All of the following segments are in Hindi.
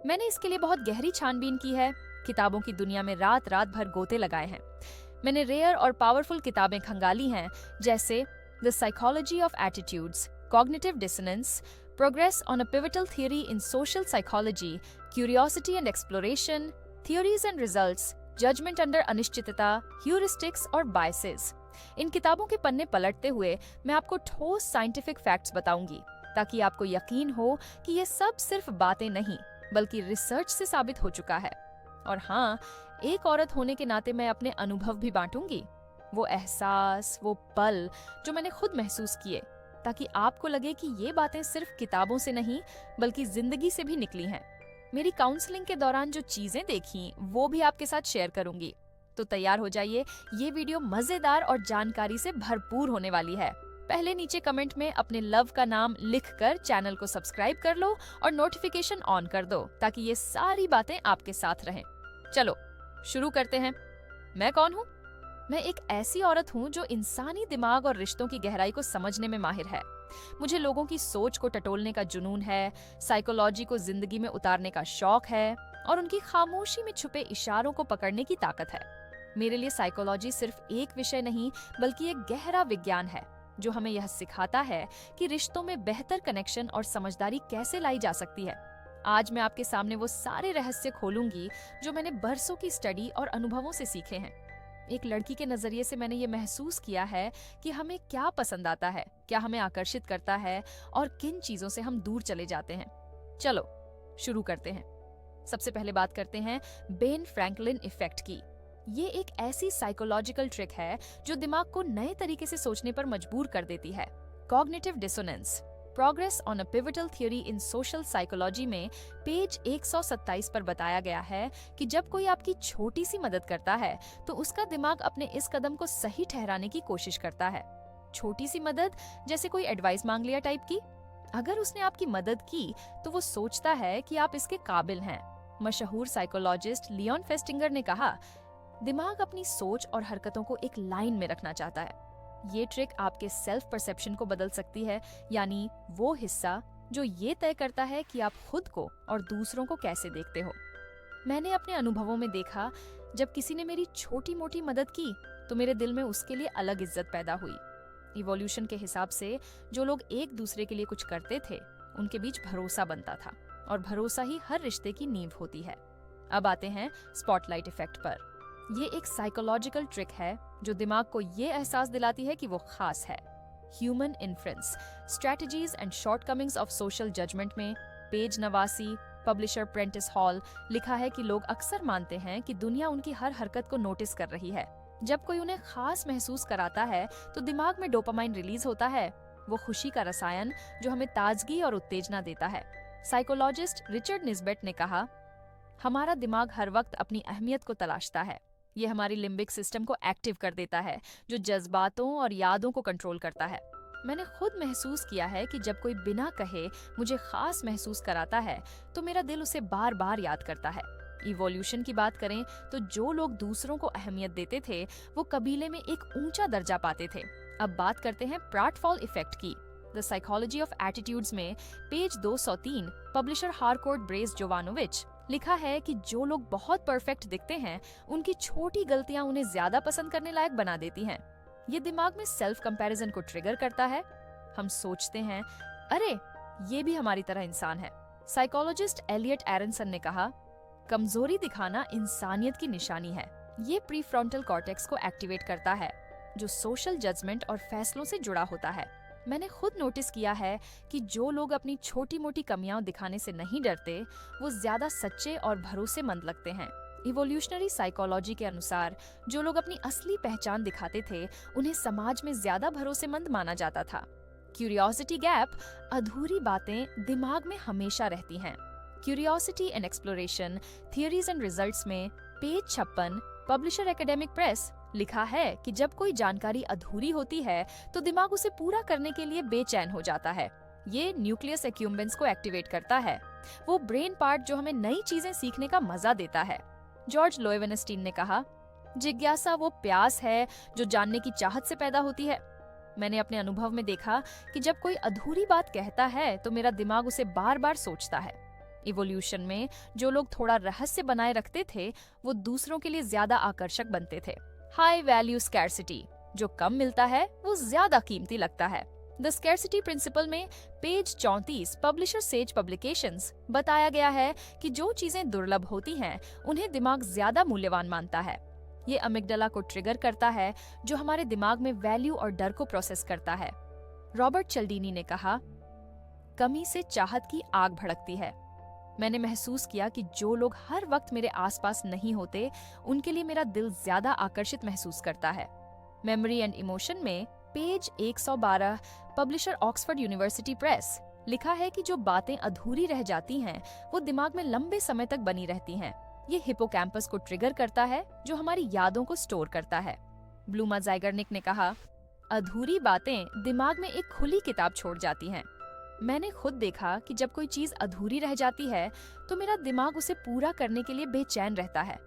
मैंने इसके लिए बहुत गहरी छानबीन की है, किताबों की दुनिया में रात रात भर गोते लगाए हैं। मैंने रेयर और पावरफुल किताबें खंगाली हैं, जैसे the psychology of attitudes, cognitive dissonance, progress on a pivotal theory in social psychology, curiosity and exploration, theories and results, judgement under अनिश्चितता, ह्यूरिस्टिक्स और बायसेस। इन किताबों के पन्ने पलटते हुए मैं आपको ठोस साइंटिफिक फैक्ट्स बताऊंगी, ताकि आपको यकीन हो कि ये सब सिर्फ बातें नहीं बल्कि रिसर्च से साबित हो चुका है। और हाँ, एक औरत होने के नाते मैं अपने अनुभव भी बांटूंगी, वो एहसास, वो पल जो मैंने खुद महसूस किए, ताकि आपको लगे कि ये बातें सिर्फ किताबों से नहीं बल्कि जिंदगी से भी निकली हैं। मेरी काउंसलिंग के दौरान जो चीजें देखी वो भी आपके साथ शेयर करूंगी। तो तैयार हो जाइए, ये वीडियो मजेदार और जानकारी से भरपूर होने वाली है। पहले नीचे कमेंट में अपने लव का नाम लिखकर चैनल को सब्सक्राइब कर लो और नोटिफिकेशन ऑन कर दो, ताकि ये सारी बातें आपके साथ रहें। चलो शुरू करते हैं। मैं कौन हूँ? मैं एक ऐसी औरत हूँ जो इंसानी दिमाग और रिश्तों की गहराई को समझने में माहिर है। मुझे लोगों की सोच को टटोलने का जुनून है, साइकोलॉजी को जिंदगी में उतारने का शौक है और उनकी खामोशी में छुपे इशारों को पकड़ने की ताकत है। मेरे लिए साइकोलॉजी सिर्फ एक विषय नहीं बल्कि एक गहरा विज्ञान है, जो हमें यह सिखाता है कि रिश्तों में बेहतर कनेक्शन और समझदारी कैसे लाई जा सकती है। आज मैं आपके सामने वो सारे रहस्य खोलूंगी जो मैंने बरसों की स्टडी और अनुभवों से सीखे हैं। एक लड़की के नजरिए से मैंने ये महसूस किया है कि हमें क्या पसंद आता है, क्या हमें आकर्षित करता है और किन चीजों से हम दूर चले जाते हैं। चलो शुरू करते हैं। सबसे पहले बात करते हैं बेन फ्रैंकलिन इफेक्ट की। ये एक ऐसी साइकोलॉजिकल ट्रिक है जो दिमाग को नए तरीके से सोचने पर मजबूर कर देती है। Cognitive dissonance, progress on a pivotal theory in social psychology में पेज 127 पर बताया गया है कि जब कोई आपकी छोटी सी मदद करता है तो उसका दिमाग अपने इस कदम को सही ठहराने की कोशिश करता है। छोटी सी मदद, जैसे कोई एडवाइस मांग लिया टाइप की। अगर उसने आपकी मदद की तो वो सोचता है कि आप इसके काबिल हैं। मशहूर साइकोलॉजिस्ट लियोन फेस्टिंगर ने कहा, दिमाग अपनी सोच और हरकतों को एक लाइन में रखना चाहता है। ये ट्रिक आपके सेल्फ परसेप्शन को बदल सकती है, यानी वो हिस्सा जो ये तय करता है कि आप खुद को और दूसरों को कैसे देखते हो। मैंने अपने अनुभवों में देखा, जब किसी ने मेरी छोटी मोटी मदद की तो मेरे दिल में उसके लिए अलग इज्जत पैदा हुई। इवोल्यूशन के हिसाब से जो लोग एक दूसरे के लिए कुछ करते थे उनके बीच भरोसा बनता था, और भरोसा ही हर रिश्ते की नींव होती है। अब आते हैं स्पॉटलाइट इफेक्ट पर। ये एक साइकोलॉजिकल ट्रिक है जो दिमाग को ये एहसास दिलाती है कि वो खास है। Human influence, strategies and shortcomings of social judgement में पेज 89, पब्लिशर प्रेंटिस हॉल, लिखा है कि लोग अक्सर मानते हैं कि दुनिया उनकी हर हरकत को नोटिस कर रही है। जब कोई उन्हें खास महसूस कराता है तो दिमाग में डोपामाइन रिलीज होता है, वो खुशी का रसायन जो हमें ताजगी और उत्तेजना देता है। साइकोलॉजिस्ट रिचर्ड निस्बेट ने कहा, हमारा दिमाग हर वक्त अपनी अहमियत को तलाशता है। ये हमारी लिम्बिक सिस्टम को एक्टिव कर देता है, जो जज्बातों और यादों को कंट्रोल करता है। मैंने खुद महसूस किया है कि जब कोई बिना कहे मुझे खास महसूस कराता है तो मेरा दिल उसे बार बार याद करता है। इवोल्यूशन की बात करें तो जो लोग दूसरों को अहमियत देते थे वो कबीले में एक ऊंचा दर्जा पाते थे। अब बात करते हैं प्राटफॉल इफेक्ट की। द साइकोलॉजी ऑफ एटीट्यूड्स में पेज 203, पब्लिशर हारकोर्ट ब्रेस जोवानोविच, लिखा है कि जो लोग बहुत परफेक्ट दिखते हैं उनकी छोटी गलतियां उन्हें ज्यादा पसंद करने लायक बना देती हैं। ये दिमाग में सेल्फ कंपैरिजन को ट्रिगर करता है। हम सोचते हैं, अरे ये भी हमारी तरह इंसान है। साइकोलॉजिस्ट एलियट एरनसन ने कहा, कमजोरी दिखाना इंसानियत की निशानी है। ये प्रीफ्रंटल कॉर्टेक्स को एक्टिवेट करता है, जो सोशल जजमेंट और फैसलों से जुड़ा होता है। मैंने खुद नोटिस किया है कि जो लोग अपनी छोटी मोटी कमियां दिखाने से नहीं डरते वो ज्यादा सच्चे और भरोसेमंद लगते हैं। इवोल्यूशनरी साइकोलॉजी के अनुसार जो लोग अपनी असली पहचान दिखाते थे उन्हें समाज में ज्यादा भरोसेमंद माना जाता था। क्यूरियोसिटी गैप, अधूरी बातें दिमाग में हमेशा रहती हैं। Curiosity and exploration, theories and results में पेज 56, पब्लिशर एकेडमिक प्रेस, लिखा है कि जब कोई जानकारी अधूरी होती है तो दिमाग उसे पूरा करने के लिए बेचैन हो जाता है। ये न्यूक्लियस एक्यूम्बेंस को एक्टिवेट करता है, वो ब्रेन पार्ट जो हमें नई चीजें सीखने का मजा देता है। जॉर्ज लोएवेनस्टीन ने कहा, जिज्ञासा वो प्यास है जो जानने की चाहत से पैदा होती है। मैंने अपने अनुभव में देखा कि जब कोई अधूरी बात कहता है तो मेरा दिमाग उसे बार बार सोचता है। इवोल्यूशन में जो लोग थोड़ा रहस्य बनाए रखते थे वो दूसरों के लिए ज्यादा आकर्षक बनते थे। हाई वैल्यू स्कैर्सिटी, जो कम मिलता है वो ज्यादा कीमती लगता है। द स्कैर्सिटी प्रिंसिपल में पेज 34 पब्लिशर सेज पब्लिकेशंस बताया गया है कि जो चीजें दुर्लभ होती हैं उन्हें दिमाग ज्यादा मूल्यवान मानता है। ये अमिगडाला को ट्रिगर करता है जो हमारे दिमाग में वैल्यू और डर को प्रोसेस करता है। रॉबर्ट चल्डीनी ने कहा, कमी से चाहत की आग भड़कती है। मैंने महसूस किया कि जो लोग हर वक्त मेरे आसपास नहीं होते उनके लिए मेरा दिल ज्यादा आकर्षित महसूस करता है। मेमोरी एंड इमोशन में page 112 publisher Oxford university press लिखा है कि जो बातें अधूरी रह जाती हैं वो दिमाग में लंबे समय तक बनी रहती हैं। ये हिपोकैम्पस को ट्रिगर करता है जो हमारी यादों को स्टोर करता है। ब्लूमा ज़ाइगर्निक ने कहा, अधूरी बातें दिमाग में एक खुली किताब छोड़ जाती हैं। मैंने खुद देखा कि जब कोई चीज अधूरी रह जाती है तो मेरा दिमाग उसे पूरा करने के लिए बेचैन रहता है।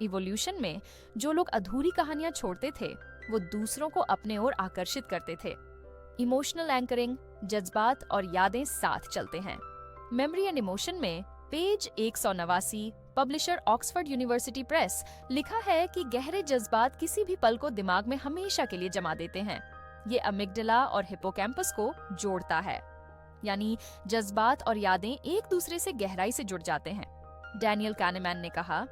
इवोल्यूशन में जो लोग अधूरी कहानियां छोड़ते थे वो दूसरों को अपने ओर आकर्षित करते थे। इमोशनल एंकरिंग, जज्बात और यादें साथ चलते हैं। मेमोरी एंड इमोशन में page 189 publisher Oxford university press लिखा है कि गहरे जज्बात किसी भी पल को दिमाग में हमेशा के लिए जमा देते हैं। ये अमिगडाला और हिपोकैम्पस को जोड़ता है, यानी जज्बात और यादें एक दूसरे से गहराई से जुड़ जाते हैं। डैनियल कानेमैन ने कहा,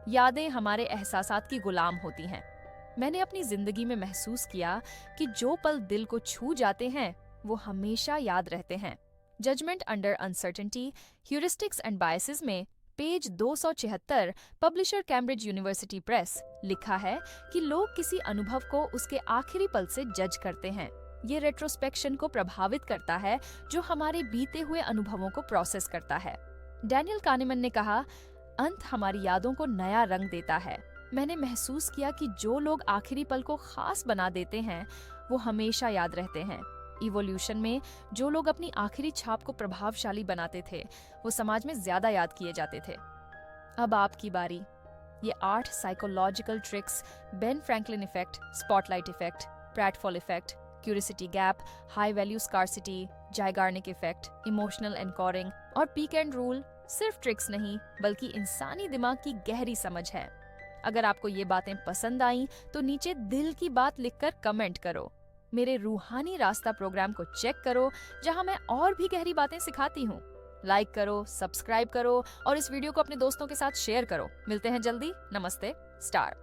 यादें हमारे एहसासात की गुलाम होती हैं। मैंने अपनी जिंदगी में महसूस किया कि जो पल दिल को छू जाते हैं वो हमेशा याद रहते हैं। Judgment under uncertainty, heuristics and biases में page 276 publisher Cambridge university press लिखा है कि लोग किसी अनुभव को उसके आखिरी पल से जज करते हैं। ये रेट्रोस्पेक्शन को प्रभावित करता है जो हमारे बीते हुए अनुभवों को प्रोसेस करता है। डैनियल कानेमैन ने कहा, अंत हमारी यादों को नया रंग देता है। मैंने महसूस किया कि जो लोग आखिरी पल को खास बना देते हैं वो हमेशा याद रहते हैं। इवोल्यूशन में जो लोग अपनी आखिरी छाप को प्रभावशाली बनाते थे वो समाज में ज्यादा याद किए जाते थे। अब आपकी बारी। ये 8 psychological tricks, Ben Franklin effect, spotlight effect, pratfall effect, curiosity gap, high value scarcity, Zeigarnik effect, emotional anchoring और पीक एंड रूल सिर्फ ट्रिक्स नहीं बल्कि इंसानी दिमाग की गहरी समझ है। अगर आपको ये बातें पसंद आईं तो नीचे दिल की बात लिखकर कमेंट करो। मेरे रूहानी रास्ता प्रोग्राम को चेक करो जहां मैं और भी गहरी बातें सिखाती हूँ। लाइक करो, सब्सक्राइब करो और इस वीडियो को अपने दोस्तों के साथ शेयर करो। मिलते हैं जल्दी। नमस्ते। स्टार।